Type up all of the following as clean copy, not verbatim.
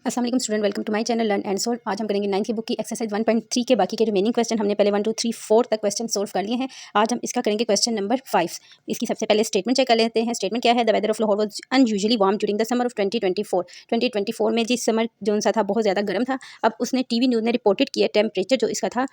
अस्सलाम वालेकुम student, welcome to my channel learn and solve. आज हम करेंगे 9th की बुक की एक्सरसाइज 1.3 के बाकी के रिमेनिंग क्वेश्चन। हमने पहले 1 2 3 4 तक क्वेश्चन सोल्व कर लिए हैं। आज हम इसका करेंगे क्वेश्चन नंबर 5। इसकी सबसे पहले स्टेटमेंट चेक कर लेते हैं। स्टेटमेंट क्या है? The weather of Lahore was unusually warm during the summer of 2024। 2024 में जिस समर जो सा था बहुत ज़्यादा गर्म था। अब उसने टीवी न्यूज़ ने रिपोर्टेड किया टेम्परेचर जो इसका था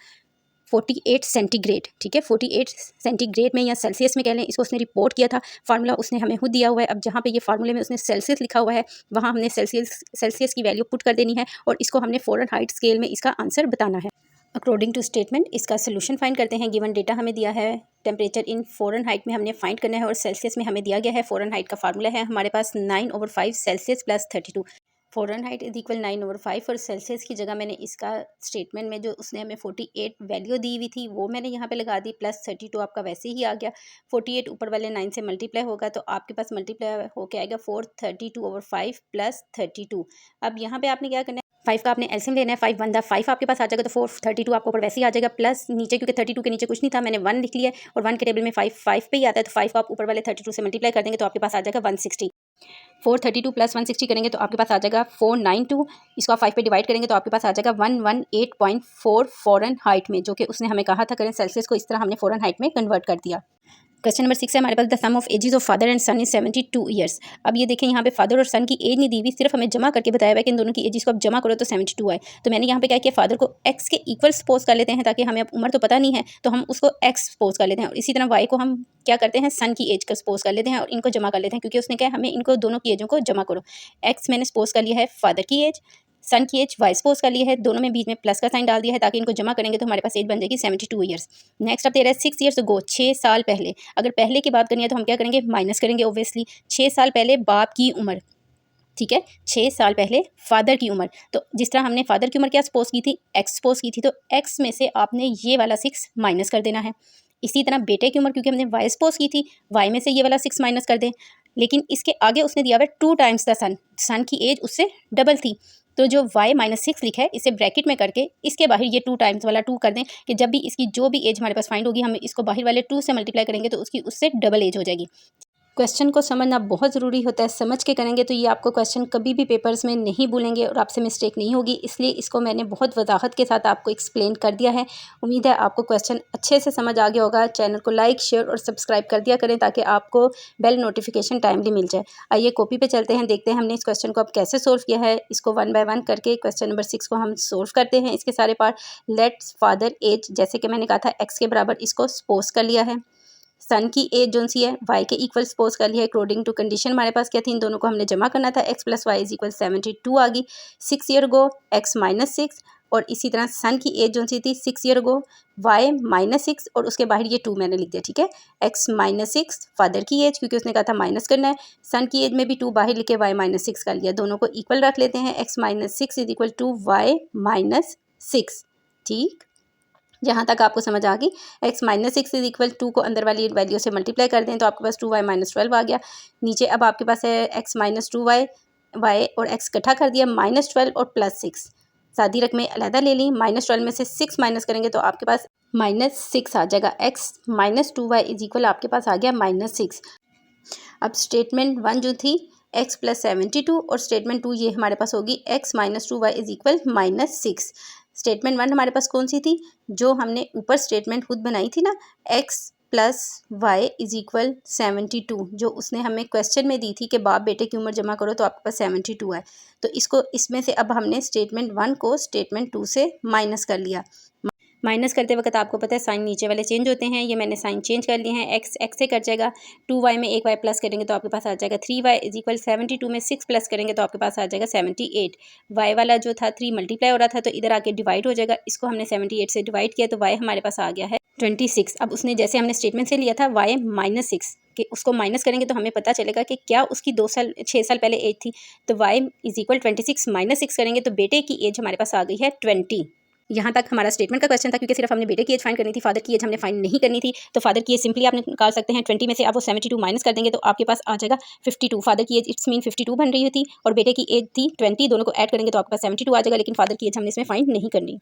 48 सेंटीग्रेड। ठीक है, 48 सेंटीग्रेड में या सेल्सियस में कह लें, इसको उसने रिपोर्ट किया था। फार्मूला उसने हमें खुद दिया हुआ है। अब जहाँ पे ये फार्मूले में उसने सेल्सियस लिखा हुआ है वहाँ हमने सेल्सियस की वैल्यू पुट कर देनी है और इसको हमने फ़ारेनहाइट स्केल में इसका आंसर बताना है। अकॉर्डिंग टू स्टेटमेंट इसका सोल्यूशन फाइंड करते हैं। गिवन डेटा हमें दिया है, टेम्परेचर इन फ़ारेनहाइट में हमने फाइंड करना है और सेल्सियस में हमें दिया गया है। फ़ारेनहाइट का फार्मूला है हमारे पास 9/5 Celsius plus 32। Fahrenheit is equal 9/5 और सेल्सियस की जगह मैंने इसका स्टेटमेंट में जो उसने हमें 48 वैल्यू दी हुई थी वो मैंने यहाँ पे लगा दी, प्लस 32 आपका वैसे ही आ गया। 48 ऊपर वाले 9 से मल्टीप्लाई होगा तो आपके पास मल्टीप्लाई होके आएगा 432/5 प्लस 32। अब यहाँ पे आपने क्या करना है, 5 का आपने एलसीएम लेना है। 5 1 5 आपके पास आ जाएगा तो 432 आपको ऊपर वैसे ही आ जाएगा, प्लस नीचे क्योंकि 32 के नीचे कुछ नहीं था मैंने 1 लिख लिया और 1 के टेबल में 5 पे ही आता है तो 5 को आप ऊपर वाले 32 से मल्टीप्लाई कर देंगे तो आपके पास आ जाएगा 160। 432 प्लस 160 करेंगे तो आपके पास आ जाएगा 492। इसको आप 5 पे डिवाइड करेंगे तो आपके पास आ जाएगा 118.4 फ़ारेनहाइट में, जो कि उसने हमें कहा था करें सेल्सियस को, इस तरह हमने फ़ारेनहाइट में कन्वर्ट कर दिया। क्वेश्चन नंबर 6 है हमारे पास। The sum of ages of father and son is 72 years. अब ये देखें यहाँ पे फादर और सन की एज नहीं दी हुई, सिर्फ हमें जमा करके बताया हुआ है कि इन दोनों की एजेस को आप जमा करो तो 72 आए। तो मैंने यहाँ पे क्या किया, फादर को एक्स के इक्वल सपोज कर लेते हैं ताकि हमें अब उम्र तो पता नहीं है तो हम उसको एक्स सपोज कर लेते हैं और इसी तरह वाई को हम क्या करते हैं, सन की एज का सपोज कर लेते हैं और इनको जमा कर लेते हैं क्योंकि उसने क्या हमें इनको दोनों की एजों को जमा करो। एक्स मैंने सपोज कर लिया है फादर की एज, सन की एज वाई सपोज कर लिया है, दोनों में बीच में प्लस का साइन डाल दिया है ताकि इनको जमा करेंगे तो हमारे पास एज बन जाएगी 72 ईयर्स। नेक्स्ट अब दे रहा है 6 ईयर्स अगो, 6 साल पहले। अगर पहले की बात करनी है तो हम क्या करेंगे, माइनस करेंगे ऑब्वियसली। 6 साल पहले बाप की उम्र, ठीक है, 6 साल पहले फादर की उम्र। तो जिस तरह हमने फादर की उम्र क्या सपोज की थी, एक्स सपोज की थी, तो एक्स में से आपने ये वाला 6 माइनस कर देना है। इसी तरह बेटे की उम्र क्योंकि हमने वाई सपोज की थी, वाई में से ये वाला 6 माइनस कर दें। लेकिन इसके आगे उसने दिया हुआ है 2 टाइम्स द सन, सन की एज उससे डबल थी। तो जो y -6 लिखा है इसे ब्रैकेट में करके इसके बाहर ये 2 टाइम्स वाला 2 कर दें कि जब भी इसकी जो भी एज हमारे पास फाइंड होगी हम इसको बाहर वाले 2 से मल्टीप्लाई करेंगे तो उसकी उससे डबल एज हो जाएगी। क्वेश्चन को समझना बहुत ज़रूरी होता है, समझ के करेंगे तो ये आपको क्वेश्चन कभी भी पेपर्स में नहीं भूलेंगे और आपसे मिस्टेक नहीं होगी, इसलिए इसको मैंने बहुत वजाहत के साथ आपको एक्सप्लेन कर दिया है। उम्मीद है आपको क्वेश्चन अच्छे से समझ आ गया होगा। चैनल को लाइक शेयर और सब्सक्राइब कर दिया करें ताकि आपको बेल नोटिफिकेशन टाइमली मिल जाए। आइए कॉपी पे चलते हैं, देखते हैं हमने इस क्वेश्चन को अब कैसे सोल्व किया है। इसको 1 बाय 1 करके क्वेश्चन नंबर 6 को हम सोल्व करते हैं। इसके सारे पार्ट। लेट्स फादर एज, जैसे कि मैंने कहा था एक्स के बराबर इसको सपोज कर लिया है। सन की एज जो सी है वाई के इक्वल सपोज कर लिया है। अकॉर्डिंग टू कंडीशन हमारे पास क्या थी, इन दोनों को हमने जमा करना था। X plus Y is equal 72 आ गई। 6 ईयर गो एक्स -6 और इसी तरह सन की एज जो सी थी 6 ईयर गो वाई -6 और उसके बाहर ये 2 मैंने लिख दिया। ठीक है, एक्स -6 फादर की एज क्योंकि उसने कहा था माइनस करना है। सन की एज में भी 2 बाहर लिखे वाई -6 कर लिया, दोनों को इक्वल रख लेते हैं। X -6 is equal to Y -6। ठीक, जहाँ तक आपको समझ आ गई। एक्स -6 इज इक्वल 2 को अंदर वाली वैल्यू से मल्टीप्लाई कर दें तो आपके पास 2y -12 आ गया। नीचे अब आपके पास है एक्स -2y, वाई और एक्स इकट्ठा कर दिया, -12 और +6 सादी रकमें अलहदा ले ली। -12 में से 6 माइनस करेंगे तो आपके पास -6 आ जाएगा। एक्स -2y इज इक्वल आपके पास आ गया -6। अब स्टेटमेंट 1 जो थी x प्लस 72 और स्टेटमेंट 2 ये हमारे पास होगी x -2y is equal -6। Statement 1 हमारे पास कौन सी थी, जो हमने ऊपर स्टेटमेंट खुद बनाई थी ना, x plus Y is equal 72, जो उसने हमें क्वेश्चन में दी थी कि बाप बेटे की उम्र जमा करो तो आपके पास 72 है। तो इसको इसमें से अब हमने स्टेटमेंट 1 को स्टेटमेंट 2 से माइनस कर लिया। माइनस करते वक्त आपको पता है साइन नीचे वाले चेंज होते हैं, ये मैंने साइन चेंज कर लिए हैं। एक्स एक्स से कट जाएगा, 2y में एक y प्लस करेंगे तो आपके पास आ जाएगा 3y इज इक्वल 72 में 6 प्लस करेंगे तो आपके पास आ जाएगा 78। y वाला जो था 3 मल्टीप्लाई हो रहा था तो इधर आके डिवाइड हो जाएगा, इसको हमने 78 से डिवाइड किया तो y हमारे पास आ गया है 26। अब उसने जैसे हमने स्टेटमेंट से लिया था y -6 कि उसको माइनस करेंगे तो हमें पता चलेगा कि क्या उसकी 6 साल पहले एज थी, तो y इज इक्वल 26 -6 करेंगे तो बेटे की एज हमारे पास आ गई है 20। यहाँ तक हमारा स्टेटमेंट का क्वेश्चन था क्योंकि सिर्फ हमने बेटे की एज फाइंड करनी थी, फादर की एज हमने फाइंड नहीं करनी थी। तो फादर की एज सिंपली आप निकाल सकते हैं 20 में से आप वो 72 माइनस कर देंगे तो आपके पास आ जाएगा 52। फादर की एज इट्स मीन 52 बन रही थी और बेटे की एज थी 20, दोनों को ऐड करेंगे तो आपके पास 72 आ जाएगा, लेकिन फादर की एज हमने इसमें फाइंड नहीं करनी।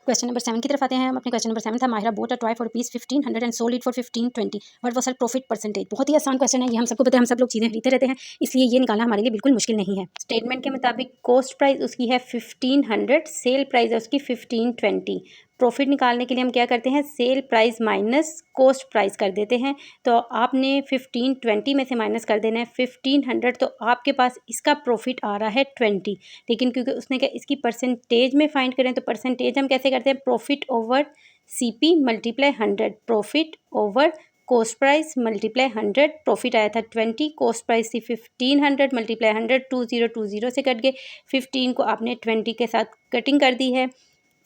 क्वेश्चन नंबर 7 की तरफ आते हैं हम। अपने क्वेश्चन नंबर 7 था, Mahira boat a toy for rupees 1500 and sold it for 1520, what was her profit percentage. बहुत ही आसान क्वेश्चन है ये, हम सबको पता है, हम सब लोग चीज़ें खरीदते रहते हैं, इसलिए ये निकालना हमारे लिए बिल्कुल मुश्किल नहीं है। स्टेटमेंट के मुताबिक कॉस्ट प्राइस उसकी है 1500, सेल प्राइस है उसकी 1520। प्रॉफिट निकालने के लिए हम क्या करते हैं, sale price minus cost price कर देते हैं। तो आपने 1520 में से माइनस कर देना है 1500, तो आपके पास इसका प्रॉफिट आ रहा है 20। लेकिन क्योंकि उसने क्या इसकी परसेंटेज में फाइंड करें, तो परसेंटेज हम कैसे करते हैं, profit over CP multiply 100, profit over cost price multiply 100। Profit आया था 20, कॉस्ट प्राइस थी 1500 मल्टीप्लाई 100, 2020 से कट गए। 15 को आपने 20 के साथ कटिंग कर दी है।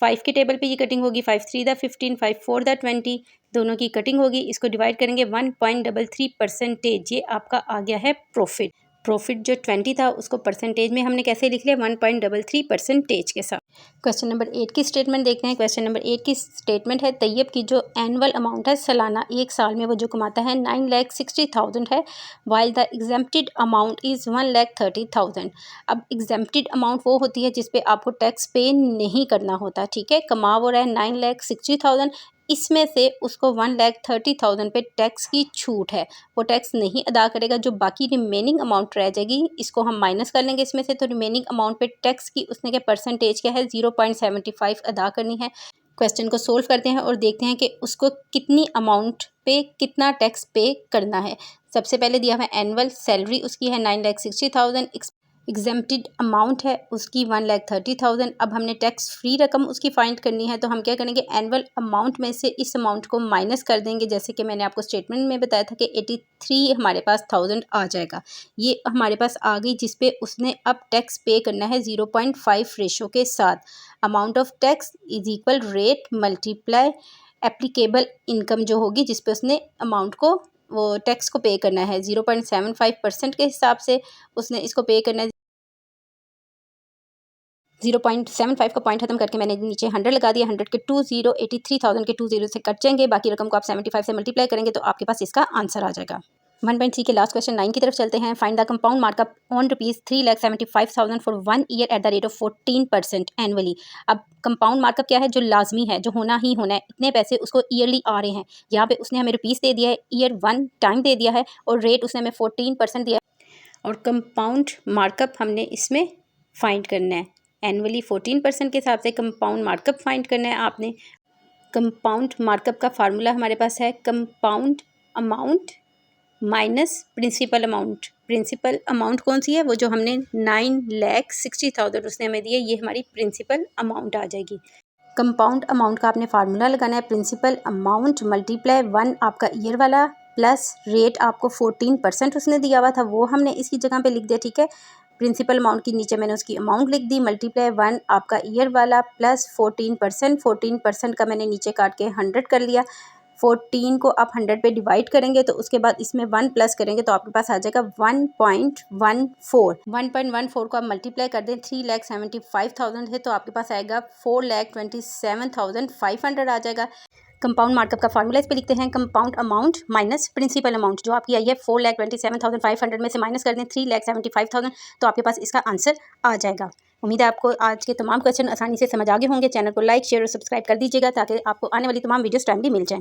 5 के टेबल पे ये कटिंग होगी, 5 3 द 15, 5 4 द 20, दोनों की कटिंग होगी। इसको डिवाइड करेंगे 1.33%, ये आपका आ गया है प्रॉफिट। प्रॉफिट जो 20 था उसको परसेंटेज में हमने कैसे लिख लिया, 1.33% के साथ। क्वेश्चन नंबर 8 की स्टेटमेंट देखते हैं। क्वेश्चन नंबर 8 की स्टेटमेंट है, तैयब की जो एनुअल अमाउंट है सालाना, एक साल में वो जो कमाता है 9,60,000 है, while the exempted amount is 1,30,000। अब एग्जेम्प्टेड अमाउंट वो होती है जिस पे आपको टैक्स पे नहीं करना होता, ठीक है। कमा वो रहा है 9,60,000, इसमें से उसको 1,30,000 पे टैक्स की छूट है, वो टैक्स नहीं अदा करेगा। जो बाकी रिमेनिंग अमाउंट रह जाएगी, इसको हम माइनस कर लेंगे इसमें से। तो रिमेनिंग अमाउंट पे टैक्स की उसने क्या परसेंटेज क्या है, 0.75 अदा करनी है। क्वेश्चन को सोल्व करते हैं और देखते हैं कि उसको कितनी अमाउंट पे कितना टैक्स पे करना है। सबसे पहले दिया हुआ है एनुअल सैलरी उसकी है 9,60,000, एग्जेम्प्टेड अमाउंट है उसकी 1,30,000। अब हमने टैक्स फ्री रकम उसकी फाइंड करनी है, तो हम क्या करेंगे, एनुअल अमाउंट में से इस अमाउंट को माइनस कर देंगे। जैसे कि मैंने आपको स्टेटमेंट में बताया था कि 83 हमारे पास 1000 आ जाएगा, ये हमारे पास आ गई, जिस पे उसने अब टैक्स पे करना है 0.5 रेशो के साथ। Amount of tax is equal rate multiply applicable income जो होगी, जिस पे उसने अमाउंट को वो टैक्स को पे करना है 0.75% के हिसाब से उसने इसको पे करना है। 0.75 का पॉइंट खत्म करके मैंने नीचे 100 लगा दिया। 100 के 20, 83,000 के 20 से कट जाएंगे, बाकी रकम को आप 75 से मल्टीप्लाई करेंगे तो आपके पास इसका आंसर आ जाएगा। 1.3 के लास्ट क्वेश्चन 9 की तरफ चलते हैं। Find the compound markup on ₹3,75,000 for 1 year at the rate of 14% annually. अब कंपाउंड मार्कअप क्या है, जो लाजमी है, जो होना ही होना है, इतने पैसे उसको ईयरली आ रहे हैं। यहाँ पे उसने हमें रुपीज़ दे दिया है, ईयर 1 टाइम दे दिया है, और रेट उसने हमें 14% दिया है, और कंपाउंड मार्कअप हमने इसमें फाइंड करना है। एनुअली 14% के हिसाब से कंपाउंड मार्कअप फाइंड करना है आपने। कंपाउंड मार्कअप का फार्मूला हमारे पास है compound amount minus principal amount. Principal amount कौन सी है, वो जो हमने 9,60,000 उसने हमें दिए, ये हमारी प्रिंसिपल अमाउंट आ जाएगी। कंपाउंड अमाउंट का आपने फार्मूला लगाना है, प्रिंसिपल अमाउंट मल्टीप्लाई 1 आपका ईयर वाला, प्लस रेट आपको 14% उसने दिया हुआ था, वो हमने इसकी जगह पे लिख दिया, ठीक है। प्रिंसिपल अमाउंट की नीचे मैंने उसकी अमाउंट लिख दी, मल्टीप्लाई 1 आपका ईयर वाला प्लस 14%। 14% का मैंने नीचे काट के 100 कर लिया। 14 को आप 100 पे डिवाइड करेंगे तो उसके बाद इसमें 1 प्लस करेंगे तो आपके पास आ जाएगा 1.14। 1.14 को आप मल्टीप्लाई कर दें, 3,75,000 है तो आपके पास आएगा 4,27,500 आ जाएगा। कंपाउंड मार्कअप का फार्मूला इस पे लिखते हैं, compound amount minus principal amount, जो आपकी आई है 4,27,500 में से माइनस कर दें 3,75,000, तो आपके पास इसका आंसर आ जाएगा। उम्मीद है आपको आज के तमाम क्वेश्चन आसानी से समझ आ गए होंगे। चैनल को लाइक शेयर और सब्सक्राइब कर दीजिएगा ताकि आपको आने वाली तमाम वीडियोस टाइमली मिल जाएं।